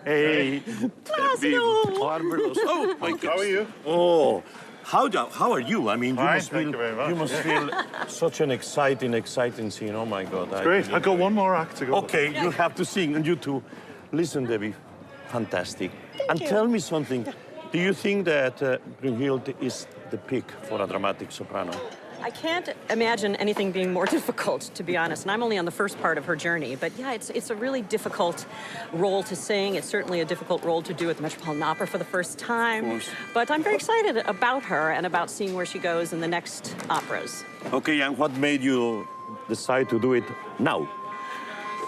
Hey, Placido! Marvelous. Oh, my God. How are you? Oh, how are you? I mean, Fine, thank you very much. You must feel such an exciting scene. Oh, my God. Great. I got one more act to go. Okay, you have to sing, and you too. Listen, Debbie, fantastic. And tell me something. Do you think that Brunhilde is the pick for a dramatic soprano? I can't imagine anything being more difficult, to be honest. And I'm only on the first part of her journey. But yeah, it's a really difficult role to sing. It's certainly a difficult role to do at the Metropolitan Opera for the first time. But I'm very excited about her and about seeing where she goes in the next operas. Okay, and what made you decide to do it now?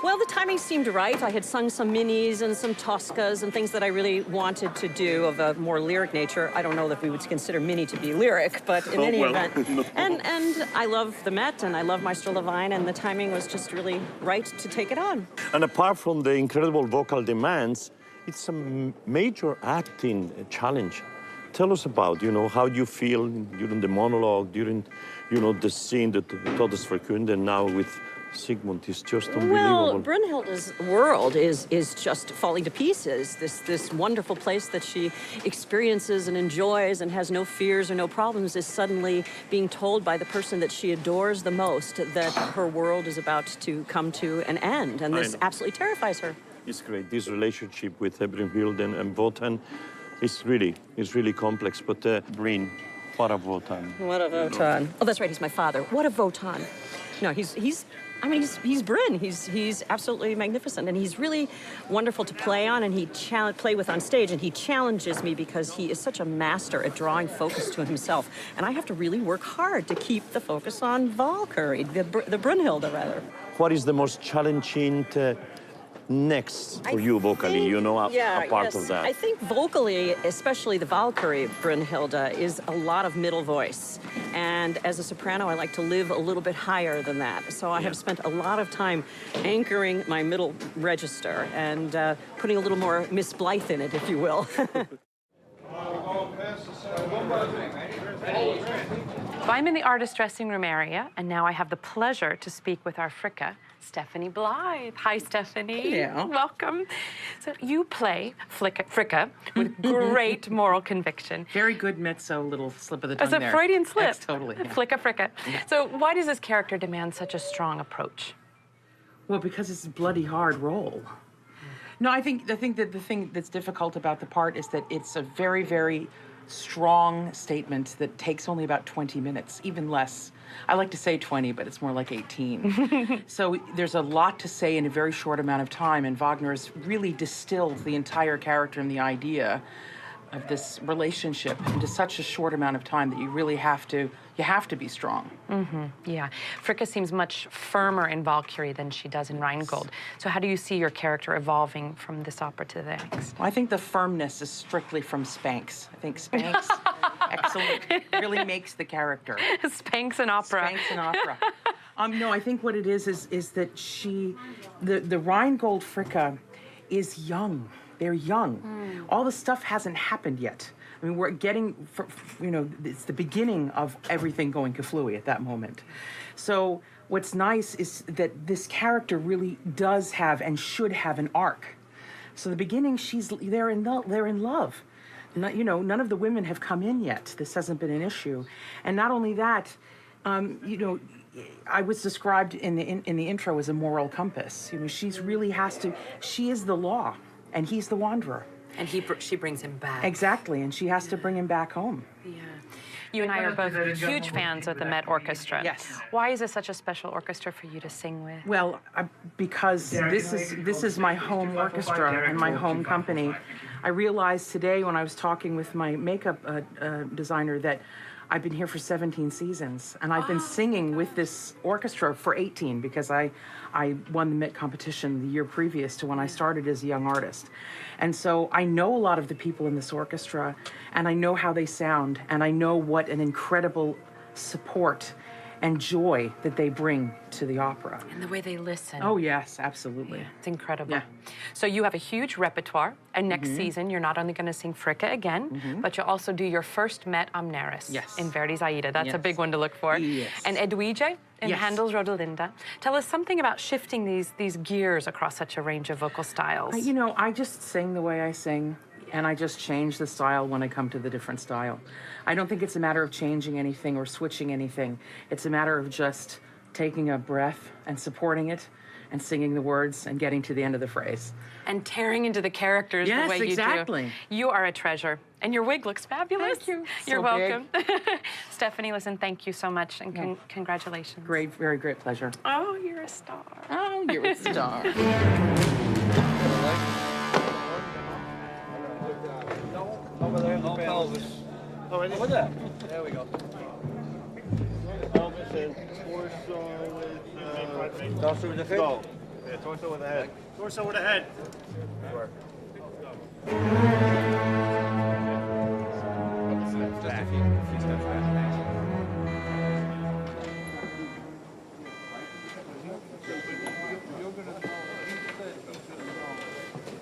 Well, the timing seemed right. I had sung some minis and some toscas and things that I really wanted to do of a more lyric nature. I don't know that we would consider mini to be lyric, but in any event. No. And I love the Met and I love Maestro Levine, and the timing was just really right to take it on. And apart from the incredible vocal demands, it's a major acting challenge. Tell us about, how you feel during the monologue, during, the scene that Todesverkünde now with Sigmund is just unbelievable. Well, Brunhilde's world is just falling to pieces. This wonderful place that she experiences and enjoys and has no fears or no problems is suddenly being told by the person that she adores the most that her world is about to come to an end, and this absolutely terrifies her. It's great. This relationship with Brunhilde and Wotan is really complex. But Bryn, what a Wotan? What a Wotan! Oh, that's right. He's my father. What a Wotan! No, he's Bryn. He's absolutely magnificent, and he's really wonderful to play on, and play with on stage, and he challenges me because he is such a master at drawing focus to himself, and I have to really work hard to keep the focus on Valkyrie, the Brunhilde, rather. What is the most challenging next for you vocally, apart of that? I think vocally, especially the Valkyrie Brunhilde, is a lot of middle voice. And as a soprano, I like to live a little bit higher than that. So I have spent a lot of time anchoring my middle register and putting a little more Miss Blythe in it, if you will. I'm in the artist dressing room area, and now I have the pleasure to speak with our Fricka, Stephanie Blythe. Hi, Stephanie. Yeah. Welcome. So you play Fricka with great moral conviction. Very good mezzo, little slip of the tongue there. As a Freudian slip. Yes, totally. Yeah. Fricka. Yeah. So why does this character demand such a strong approach? Well, because it's a bloody hard role. No, I think that the thing that's difficult about the part is that it's a very, very strong statement that takes only about 20 minutes, even less. I like to say 20, but it's more like 18. So there's a lot to say in a very short amount of time, and Wagner has really distilled the entire character and the idea of this relationship into such a short amount of time that you really have to be strong. Yeah. Fricka seems much firmer in Valkyrie than she does in Rheingold. So how do you see your character evolving from this opera to the next? Well, I think the firmness is strictly from Spanx. I think Spanx excellent really makes the character. Spanx and opera. Spanx and opera. No, I think what it is that the Rheingold Fricka is young. They're young. All the stuff hasn't happened yet. I mean, we're getting, it's the beginning of everything going kaflooey at that moment. So what's nice is that this character really does have and should have an arc. So the beginning, they're in love. None of the women have come in yet. This hasn't been an issue. And not only that, I was described in the intro as a moral compass. She is the law, and he's the wanderer. And she brings him back. Exactly, and she has to bring him back home. Yeah. You and I are both huge fans of the Met Orchestra. Yes. Why is this such a special orchestra for you to sing with? Well, because this is my home orchestra and my home company. I realized today when I was talking with my makeup designer that I've been here for 17 seasons, and I've been singing with this orchestra for 18 because I won the Met competition the year previous to when I started as a young artist. And so I know a lot of the people in this orchestra, and I know how they sound, and I know what an incredible support and joy that they bring to the opera. And the way they listen. Oh, yes, absolutely. It's incredible. Yeah. So you have a huge repertoire, and next season you're not only going to sing Fricka again, but you'll also do your first Met Amneris Yes. in Verdi's Aida. That's a Yes. big one to look for. Yes. And Edwige in Yes. Handel's Rodelinda. Tell us something about shifting these gears across such a range of vocal styles. You know, I just sing the way I sing, and I just change the style when I come to the different style. I don't think it's a matter of changing anything or switching anything. It's a matter of just taking a breath and supporting it and singing the words and getting to the end of the phrase. And tearing into the characters Yes, the way you exactly. do. You are a treasure. And your wig looks fabulous. Thank you. You're So welcome. Stephanie, listen, thank you so much, and congratulations. Great, very great pleasure. Oh, you're a star. Oh, you're a star. Over there, no pelvis. Oh, Over there. There we go. Elvis and torso with... Torso with the feet. Go. Yeah, torso with the head. Torso with the head.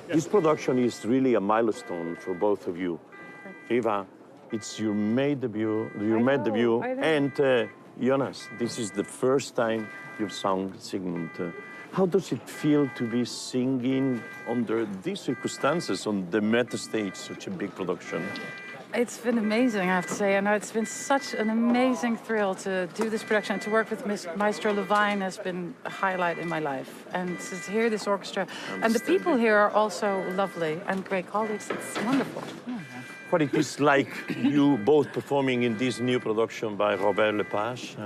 This production is really a milestone for both of you. Eva, it's your May debut, and Jonas, this is the first time you've sung Sigmund. How does it feel to be singing under these circumstances on the Meta stage, such a big production? It's been amazing, I have to say, and it's been such an amazing thrill to do this production and to work with Maestro Levine has been a highlight in my life. And to hear this orchestra, and the people here are also lovely and great colleagues. It's wonderful. What it is like you both performing in this new production by Robert Lepage?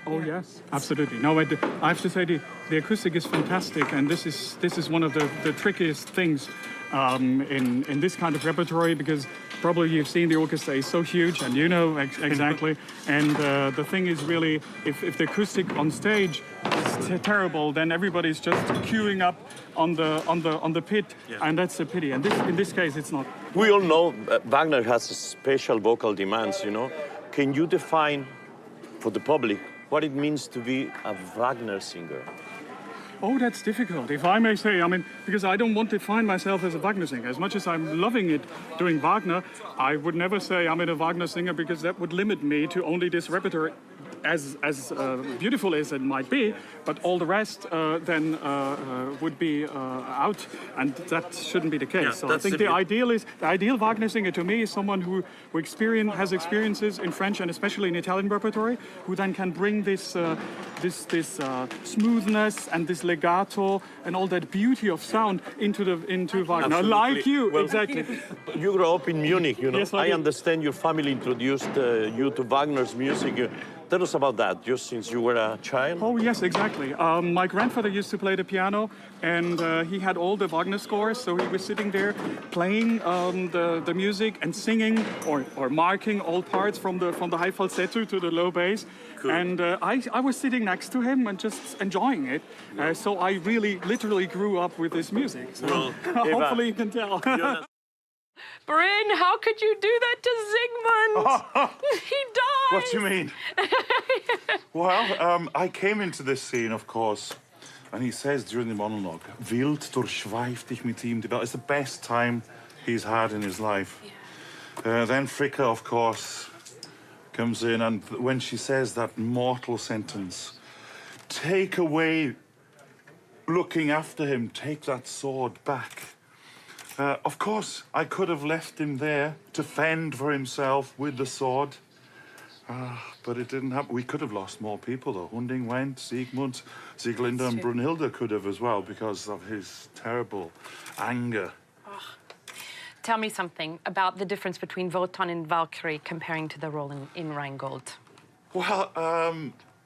Oh yes, absolutely. No, I have to say the acoustic is fantastic, and this is one of the trickiest things in this kind of repertory, because probably you've seen the orchestra is so huge, and you know exactly. And the thing is really, if the acoustic on stage is terrible, then everybody's just queuing up on the pit, and that's a pity. And in this case, it's not. We all know Wagner has a special vocal demands, you know. Can you define for the public what it means to be a Wagner singer? Oh, that's difficult, if I may say. I mean, because I don't want to define myself as a Wagner singer. As much as I'm loving it doing Wagner, I would never say I'm a Wagner singer, because that would limit me to only this repertoire, as beautiful as it might be, but all the rest then would be out, and that shouldn't be the case. Yeah, So I think the ideal Wagner singer to me is someone who has experiences in French and especially in Italian repertory, who then can bring this smoothness and this legato and all that beauty of sound into Wagner, Absolutely. like you. Well, exactly. You grew up in Munich, you know. Yes, I I did. understand your family introduced you to Wagner's music. Tell us about that, just since you were a child. Oh, yes, exactly. My grandfather used to play the piano, and he had all the Wagner scores, so he was sitting there playing the music and singing or marking all parts from the high falsetto to the low bass. Cool. And I was sitting next to him and just enjoying it. So I really, literally grew up with this music. So hopefully you can tell. Bryn, how could you do that to Sigmund? He died. What do you mean? Well, I came into this scene, of course, and he says during the monologue, "Wild durchschweift dich mit ihm." It's the best time he's had in his life. Then Fricka, of course, comes in, and when she says that mortal sentence, "Take away looking after him, take that sword back." Of course, I could have left him there to fend for himself with the sword. But it didn't happen. We could have lost more people, though. Hunding went, Siegmund, Sieglinde, and Brunhilde could have as well, because of his terrible anger. Tell me something about the difference between Wotan and Valkyrie comparing to the role in Rheingold. Well,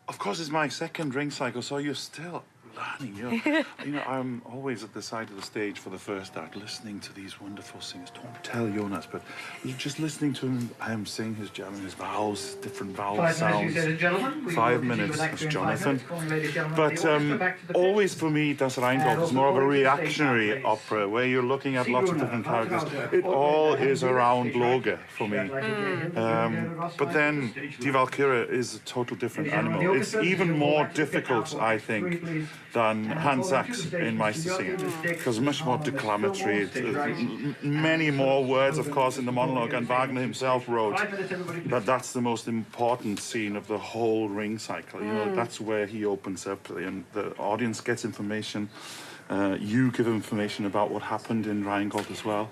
of course, it's my second ring cycle, so you're still learning. You know, I'm always at the side of the stage for the first act, listening to these wonderful singers. Don't tell Jonas, but just listening to him, I am singing his jamming, his vowels, different vowel sounds. 5 minutes, that's Jonathan. But always for me, Das Rheingold is more of a reactionary opera where you're looking at lots of different characters. It all is around Loge for me. But then Die Walküre is a total different animal. It's even more difficult, I think, than Hans Sachs in Meistersinger, because much more declamatory, many more words, of course, in the monologue, and Wagner himself wrote that that's the most important scene of the whole Ring cycle. You know, that's where he opens up, and the audience gets information. You give information about what happened in Rheingold as well.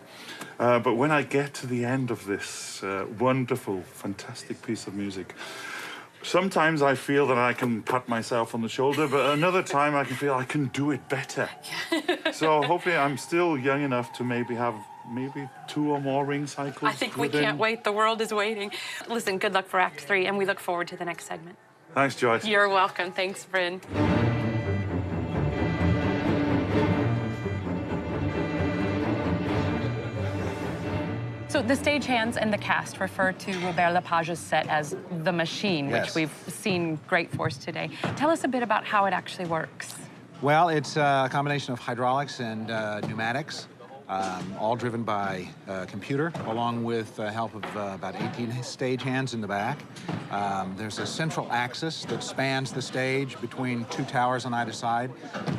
But when I get to the end of this wonderful, fantastic piece of music, sometimes I feel that I can pat myself on the shoulder, but another time I can feel I can do it better. So hopefully I'm still young enough to maybe have 2 or more Ring cycles. I think we can't wait. The world is waiting. Listen, good luck for Act 3, and we look forward to the next segment. Thanks, Joyce. You're welcome. Thanks, Bryn. So the stagehands and the cast refer to Robert Lepage's set as the machine, which we've seen great force today. Tell us a bit about how it actually works. Well, it's a combination of hydraulics and pneumatics, all driven by computer, along with the help of about 18 stagehands in the back. There's a central axis that spans the stage between 2 towers on either side.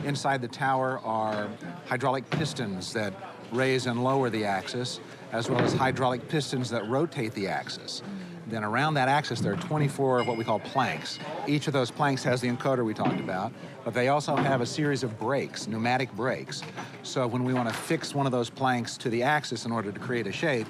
Inside the tower are hydraulic pistons that raise and lower the axis, as well as hydraulic pistons that rotate the axis. Then around that axis, there are 24 what we call planks. Each of those planks has the encoder we talked about, but they also have a series of brakes, pneumatic brakes. So when we want to fix one of those planks to the axis in order to create a shape,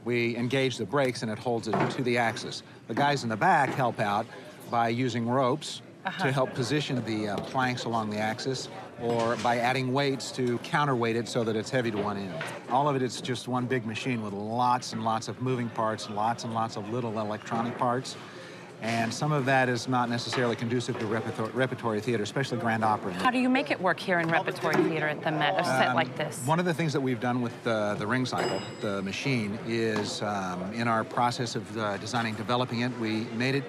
we engage the brakes and it holds it to the axis. The guys in the back help out by using ropes to help position the planks along the axis, or by adding weights to counterweight it so that it's heavy to one end. All of it is just one big machine with lots and lots of moving parts, lots and lots of little electronic parts. And some of that is not necessarily conducive to repertory theater, especially grand opera. How do you make it work here in repertory theater at the Met, a set like this? One of the things that we've done with the Ring cycle, the machine, is in our process of designing, developing it, we made it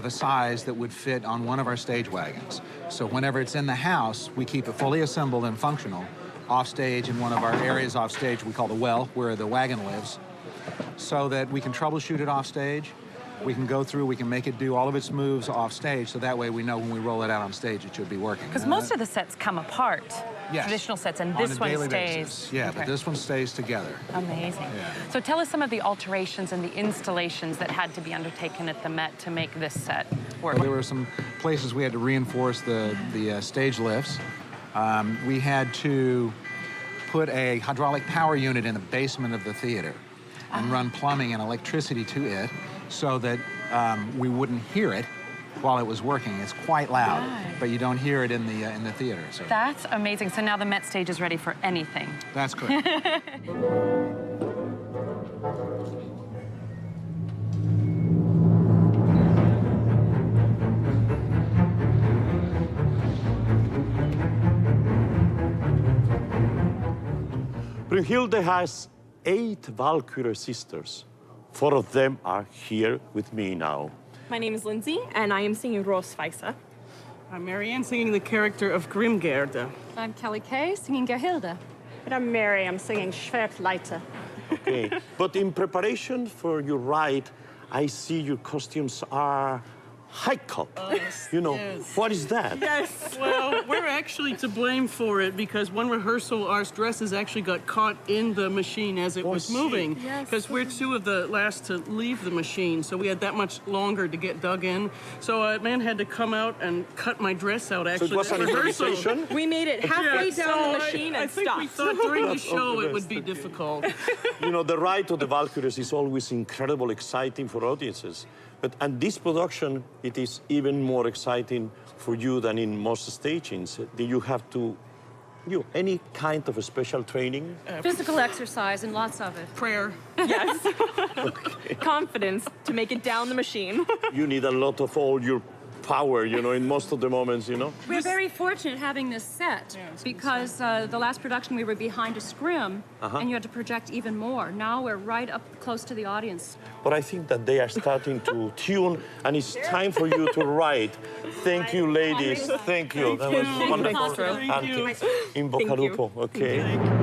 the size that would fit on one of our stage wagons. So whenever it's in the house, we keep it fully assembled and functional. Off stage, in one of our areas off stage, we call the well, where the wagon lives, so that we can troubleshoot it off stage. We can go through, we can make it do all of its moves off stage, so that way we know when we roll it out on stage it should be working. Because most of the sets come apart, yes, traditional sets, and this one stays. Basis. Yeah, but this one stays together. Amazing. Yeah. So tell us some of the alterations and the installations that had to be undertaken at the Met to make this set work. Well, there were some places we had to reinforce the stage lifts. We had to put a hydraulic power unit in the basement of the theater and run plumbing and electricity to it, so that we wouldn't hear it while it was working. It's quite loud, but you don't hear it in the theater. So. That's amazing. So now the Met stage is ready for anything. That's correct. Brunhilde has 8 Walküre sisters. 4 of them are here with me now. My name is Lindsay, and I am singing Rosweise. I'm Marianne, singing the character of Grimgerde. I'm Kelly Kay, singing Gerhilde. And I'm Mary, I'm singing Schwertleiter. Okay, but in preparation for your ride, I see your costumes are high cut. You know, what is that? Yes, well, we're actually to blame for it because one rehearsal, our dresses actually got caught in the machine as it was moving. Because we're 2 of the last to leave the machine, so we had that much longer to get dug in. So a man had to come out and cut my dress out, actually. So it was an improvisation? We made it halfway down the machine and I think stopped. we thought during the show it would be difficult. You know, the ride of the Valkyries is always incredible, exciting for audiences. And this production, it is even more exciting for you than in most stagings. Do you have to, any kind of a special training? Physical exercise and lots of it. Prayer. Yes. Confidence to make it down the machine. You need a lot of all your power, you know, in most of the moments, you know. We're very fortunate having this set because the last production we were behind a scrim and you had to project even more. Now we're right up close to the audience. But I think that they are starting to tune, and it's time for you to write. Thank you, ladies. Thank you. That was wonderful. Thank you. In Bocca Lupo, okay.